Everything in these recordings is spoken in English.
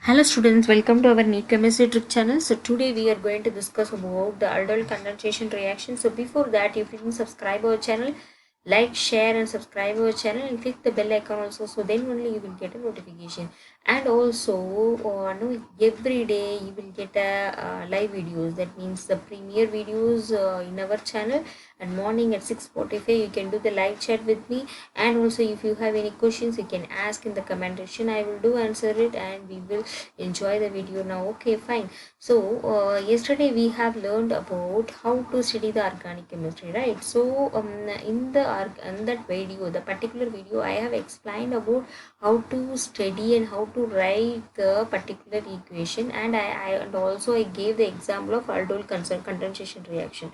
Hello students, welcome to our Neat Chemistry Trick channel. So today we are going to discuss about the aldol condensation reaction. So before that, if you didn't subscribe our channel, like, share and subscribe our channel and click the bell icon also. So then only you will get a notification. And also, no, every day you will get a live videos. That means the premiere videos in our channel. And morning at 6:45 you can do the live chat with me. And also if you have any questions you can ask in the comment section. I will do answer it and we will enjoy the video now. Okay, fine. So yesterday we have learned about how to study the organic chemistry, right? So in that video, the particular video, I have explained about how to study and how to write the particular equation, and and also I gave the example of aldol condensation reaction.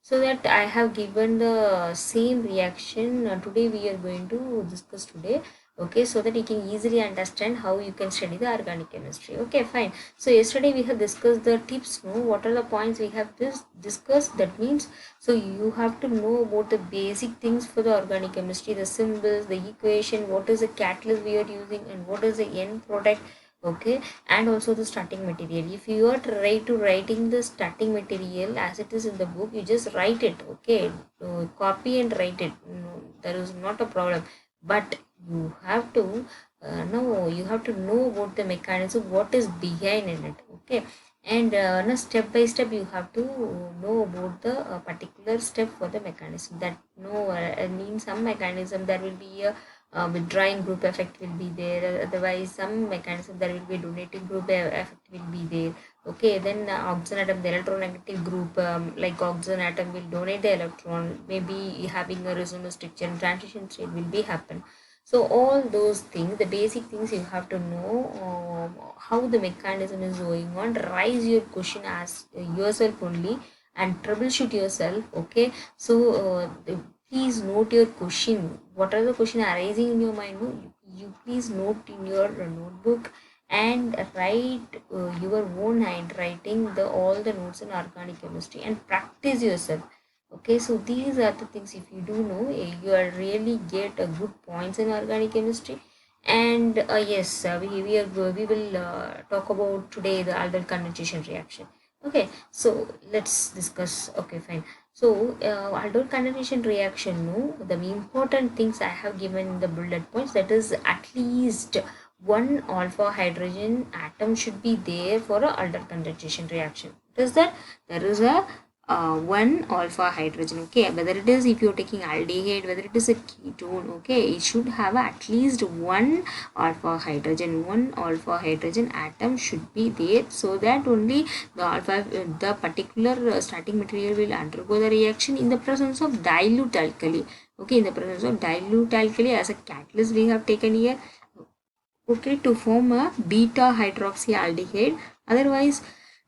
So that I have given the same reaction today we are going to discuss today. Okay, so that you can easily understand how you can study the organic chemistry. Okay, fine. So yesterday we have discussed the tips. No, what are the points we have discussed? That means, so you have to know about the basic things for the organic chemistry, the symbols, the equation, what is the catalyst we are using, and what is the end product. Okay, and also the starting material. If you are try to writing the starting material as it is in the book, you just write it. Okay, copy and write it. No, there is not a problem, but you have to no, you have to know about the mechanism, what is behind in it. Okay, and no, step by step you have to know about the particular step for the mechanism. That no, means some mechanism there will be a withdrawing group effect will be there. Otherwise some mechanism there will be donating group effect will be there. Okay, then oxygen atom, the electronegative group, like oxygen atom will donate the electron, maybe having a resonance structure and transition state will be happen. So all those things, the basic things you have to know, how the mechanism is going on. Raise your question as yourself only and troubleshoot yourself. Okay, so please note your question. What are the question arising in your mind? No, you please note in your notebook and write your own handwriting the all the notes in organic chemistry and practice yourself. Okay, so these are the things. If you do know, you are really get a good points in organic chemistry. And yes, we will talk about today the aldol condensation reaction. Okay, so let's discuss. Okay, fine. So aldol condensation reaction, no, the important things I have given in the bullet points, that is at least one alpha hydrogen atom should be there for a aldol condensation reaction. What is that? There is a one alpha hydrogen. Okay, whether it is, if you're taking aldehyde, whether it is a ketone, okay, it should have at least one alpha hydrogen. One alpha hydrogen atom should be there, so that only the particular starting material will undergo the reaction in the presence of dilute alkali. Okay, in the presence of dilute alkali as a catalyst we have taken here. Okay, to form a beta hydroxyaldehyde. Otherwise,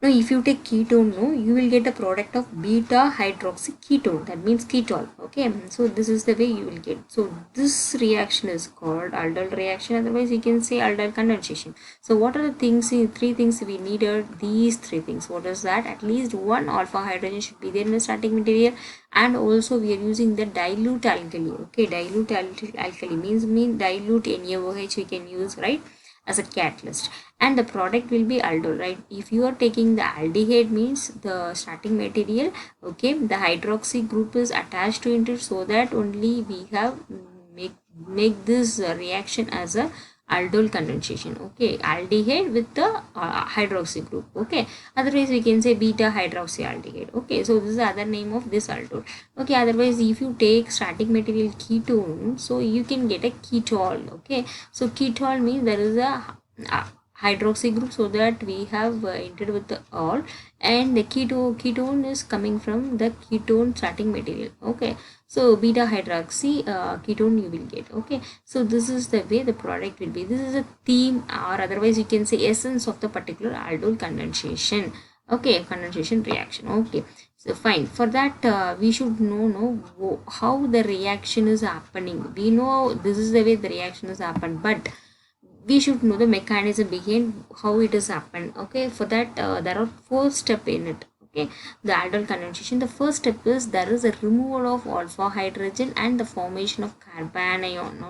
no, if you take ketone, no, you will get a product of beta hydroxy ketone. That means ketol. Okay, so this is the way you will get. So this reaction is called aldol reaction. Otherwise, you can say aldol condensation. So what are the things? Three things we needed. These three things. What is that? At least one alpha hydrogen should be there in the starting material, and also we are using the dilute alkali. Okay, dilute alkali means dilute NaOH we can use, right, as a catalyst, and the product will be aldol, right? If you are taking the aldehyde, means the starting material, okay, the hydroxy group is attached to it, so that only we have make this reaction as a aldol condensation. Okay, aldehyde with the hydroxy group. Okay, otherwise we can say beta hydroxyaldehyde. Okay, so this is the other name of this aldol. Okay, otherwise if you take starting material ketone, so you can get a ketol. Okay, so ketol means there is a hydroxy group, so that we have entered with the all, and the ketone is coming from the ketone starting material. Okay, so beta hydroxy ketone you will get. Okay, so this is the way the product will be. This is a theme, or otherwise you can say essence of the particular aldol condensation. Okay, condensation reaction. Okay, so fine. For that we should know how the reaction is happening. We know this is the way the reaction is happened, but we should know the mechanism behind how it is happened. Okay, for that there are four steps in it. Okay, the aldol condensation, the first step is there is a removal of alpha hydrogen and the formation of carbanion,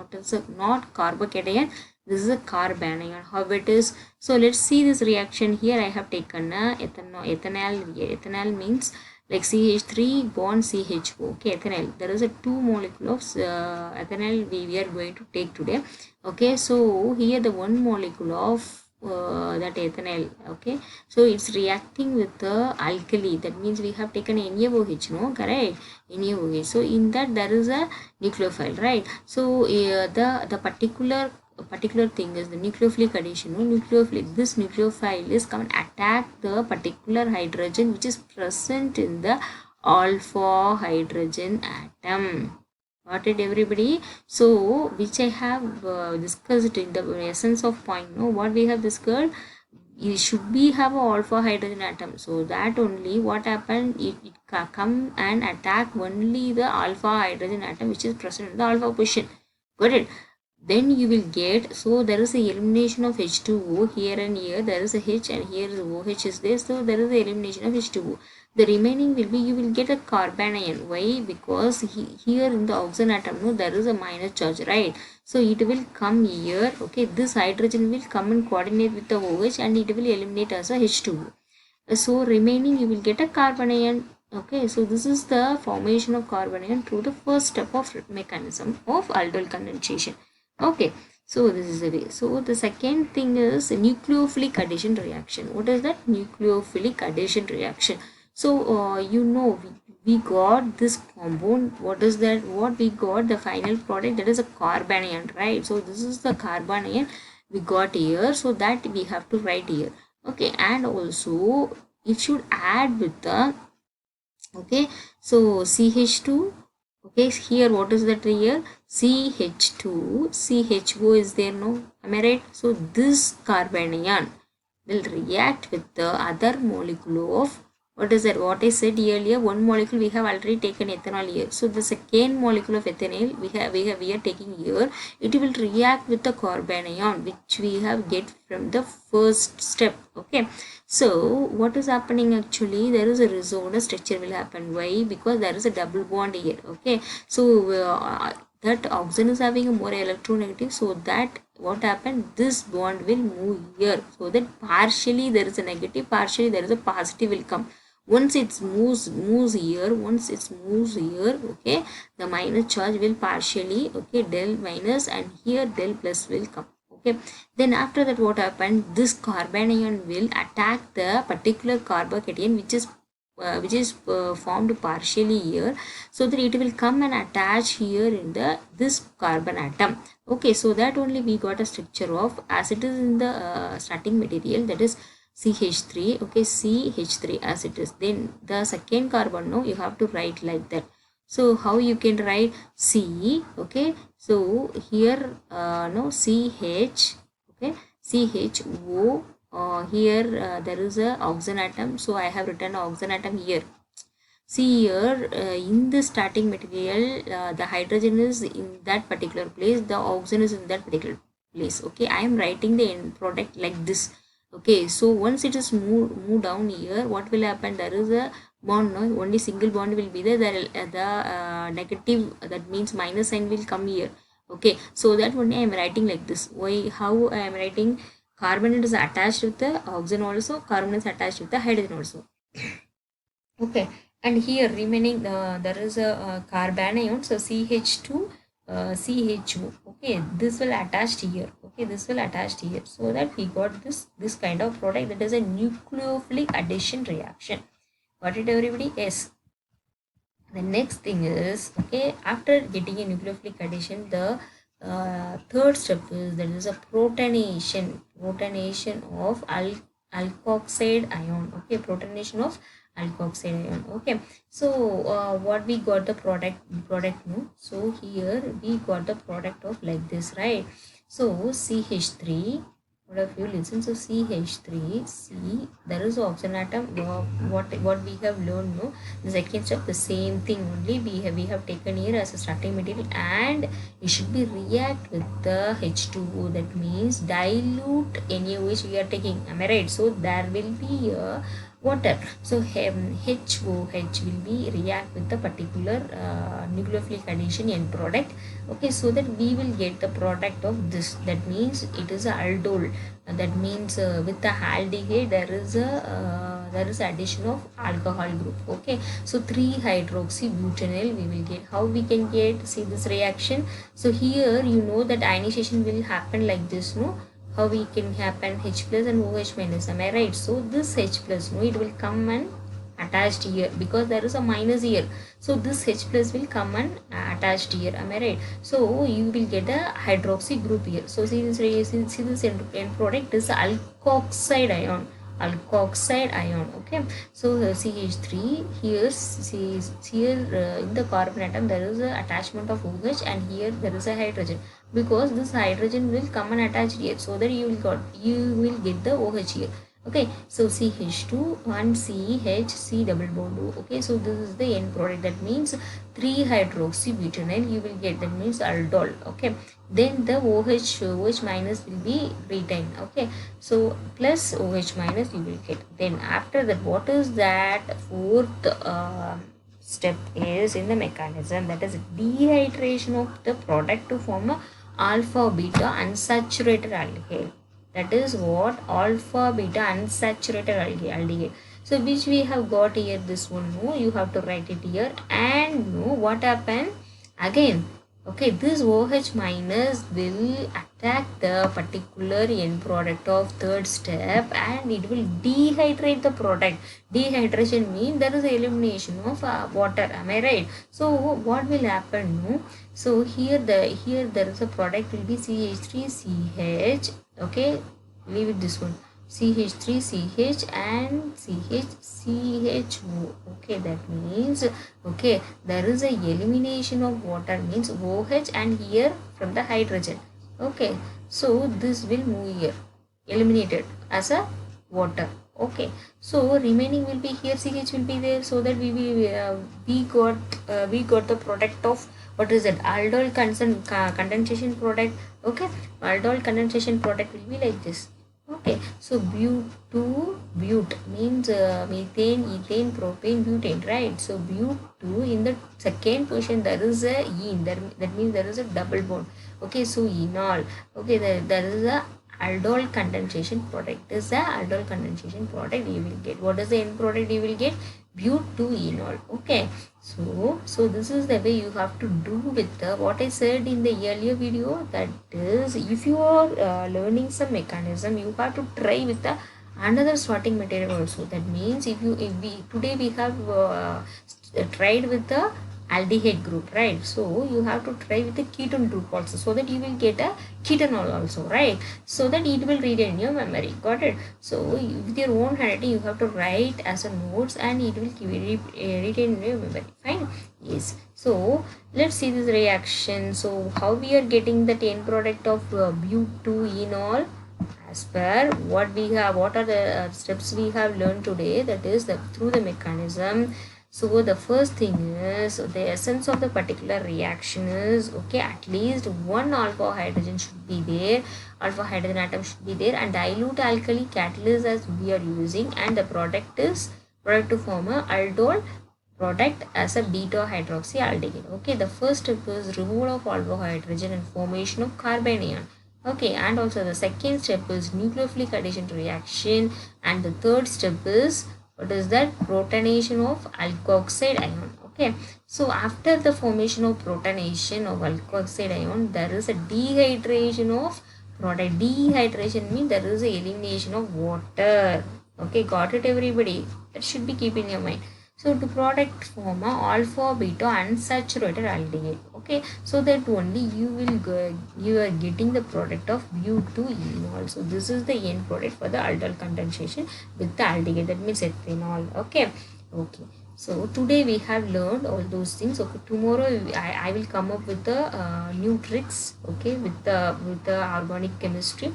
not carbocation, This is a carbanion. How it is? So let's see this reaction here. I have taken a ethanol here. Ethanol means like CH3 bond CHO. Okay, ethanol. There is a 2 molecule of ethanol we are going to take today. Okay, so here the 1 molecule of that ethanol. Okay, so it's reacting with the alkali. That means we have taken NaOH, no? Correct? NaOH. So in that there is a nucleophile, right? So the particular thing is the nucleophilic addition. No? This nucleophile is come and attack the particular hydrogen which is present in the alpha hydrogen atom. Got it, everybody? So which I have discussed in the essence of point. No, what we have discussed, you should be have a alpha hydrogen atom, so that only what happened, it come and attack only the alpha hydrogen atom which is present in the alpha position. Got it? Then you will get, so there is a elimination of H2O here and here, there is a H and here is OH is there, so there is a elimination of H2O. The remaining will be, you will get a carbanion. Why? Because here in the oxygen atom, no, there is a minus charge, right? So it will come here, okay, this hydrogen will come and coordinate with the OH and it will eliminate as a H2O. So remaining you will get a carbanion. Okay, so this is the formation of carbanion through the first step of mechanism of aldol condensation. Okay, so this is the way. So the second thing is nucleophilic addition reaction. What is that? Nucleophilic addition reaction. So you know, we got this compound. What is that? What we got, the final product, that is a carbanion, right? So this is the carbanion we got here, so that we have to write here. Okay, and also it should add with the, okay, so CH2. Okay, here what is that here? CH2, CHO is there, no? Am I right? So this carbanion will react with the other molecule of, what is that? What I said earlier, one molecule we have already taken ethanol here. So the second molecule of ethanol we are taking here. It will react with the carbanion which we have get from the first step. Okay. So what is happening actually? There is a resonance structure will happen. Why? Because there is a double bond here. Okay. So that oxygen is having a more electronegative, so that what happened, this bond will move here, so that partially there is a negative, partially there is a positive will come. Once it moves here, okay, the minus charge will partially, okay, del minus, and here del plus will come. Okay, then after that what happened, this carbanion will attack the particular carbocation which is formed partially here, so that it will come and attach here in the this carbon atom. Okay, so that only we got a structure of, as it is in the starting material, that is CH3. Okay, CH3 as it is. Then the second carbon, no, you have to write like that. So how you can write C? Okay, so here no, CH, okay, CHO. Here there is a oxygen atom, so I have written oxygen atom here. See here in the starting material, the hydrogen is in that particular place, the oxygen is in that particular place. Okay, I am writing the end product like this. Okay, so once it is move down here, what will happen? There is a bond, no? Only single bond will be there. The negative, that means minus sign will come here. Okay, so that only I am writing like this. Why? How I am writing? Carbon is attached with the oxygen also, carbon is attached with the hydrogen also. Okay, and here remaining there is a carbanion, so CH2 CHO. Okay, this will attached here. Okay, this will attached here, so that we got this kind of product, that is a nucleophilic addition reaction. Got it, everybody? Yes. The next thing is, okay, after getting a nucleophilic addition, the third step is, that is a protonation of alkoxide ion. Okay, protonation of alkoxide ion. Okay, so what we got the product no, so here we got the product of like this, right? So CH3, what of you listen, so CH3, C, there is oxygen atom. What we have learned, no, the second step, the same thing only we have taken here as a starting material, and it should be react with the H2O, that means dilute NaOH we are taking. Am I right? So there will be a water. So HOH will be react with the particular nucleophilic addition end product. Okay, so that we will get the product of this. That means it is a aldol. That means with the aldehyde there is addition of alcohol group. Okay, so 3-hydroxybutanol we will get. How we can get? See this reaction. So here you know that ionization will happen like this, no? How we can happen? H plus and OH minus, am I right? So this H plus, no, it will come and attached here because there is a minus here. So this H plus will come and attached here, am I right? So you will get a hydroxy group here. So see this end product is alkoxide ion. Okay, so CH3 here, in the carbon atom there is a attachment of OH, and here there is a hydrogen, because this hydrogen will come and attach here, so that you will get the OH here. Okay, so CH2 and CH double bond O. Okay, so this is the end product. That means 3-hydroxybutanol you will get. That means aldol. Okay, then the OH minus will be retained. Okay, so plus OH minus you will get. Then after that, what is that fourth step is in the mechanism, that is dehydration of the product to form a alpha beta unsaturated aldehyde. That is what? Alpha beta unsaturated aldehyde. So which we have got here, this one, no, you have to write it here. And no, what happened again? Okay, this OH minus will attack the particular end product of third step, and it will dehydrate the product. Dehydration means there is elimination of water, am I right? So what will happen, no? So here there is a product will be CH3CH. Okay, leave it this one, CH3CH and CHCHO. Okay, that means, okay, there is a elimination of water, means OH, and here from the hydrogen. Okay, so this will move here, eliminated as a water. Okay, so remaining will be here, CH will be there, so that we got the product of, what is it, aldol condensation product. Okay, aldol condensation product will be like this. Okay, so but means methane, ethane, propane, butane, right? So but in the second position there is a ene, that means there is a double bond. Okay, so enol. Okay, there is a aldol condensation product. This is the aldol condensation product you will get. What is the end product you will get? But2-enol. Okay, so this is the way you have to do with the, what I said in the earlier video, that is, if you are learning some mechanism, you have to try with the another starting material also. That means if we today we have tried with the aldehyde group, right? So you have to try with the ketone group also, so that you will get a ketanol also, right? So that it will read in your memory. Got it? So with your own handwriting you have to write as a notes, and it will retain in your memory. Fine. Yes. So let's see this reaction. So how we are getting the end product of but2-enol? As per what we have, what are the steps we have learned today, that is through the mechanism. So the first thing is, the essence of the particular reaction is, okay, at least one alpha hydrogen should be there, alpha hydrogen atom should be there, and dilute alkali catalyst as we are using, and the product to form a aldol product as a beta hydroxyaldehyde. Okay, the first step is removal of alpha hydrogen and formation of carbon ion. Okay, and also the second step is nucleophilic addition reaction, and the third step is, what is that, protonation of alkoxide ion. Okay, so after the formation of protonation of alkoxide ion, there is a dehydration of product. Dehydration means there is a elimination of water. Okay, got it everybody? That should be keep in your mind. So to product form a alpha beta unsaturated aldehyde. Okay, so that only you are getting the product of but2-enol. So this is the end product for the aldol condensation with the aldehyde, that means ethanol. Okay, so today we have learned all those things. Okay, tomorrow I will come up with the new tricks, okay, with the organic chemistry.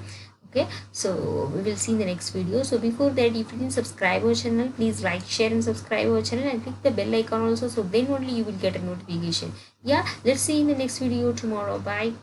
Okay, so we will see in the next video. So before that, if you can subscribe our channel, please like, share and subscribe our channel, and click the bell icon also, so then only you will get a notification. Yeah, let's see in the next video tomorrow. Bye.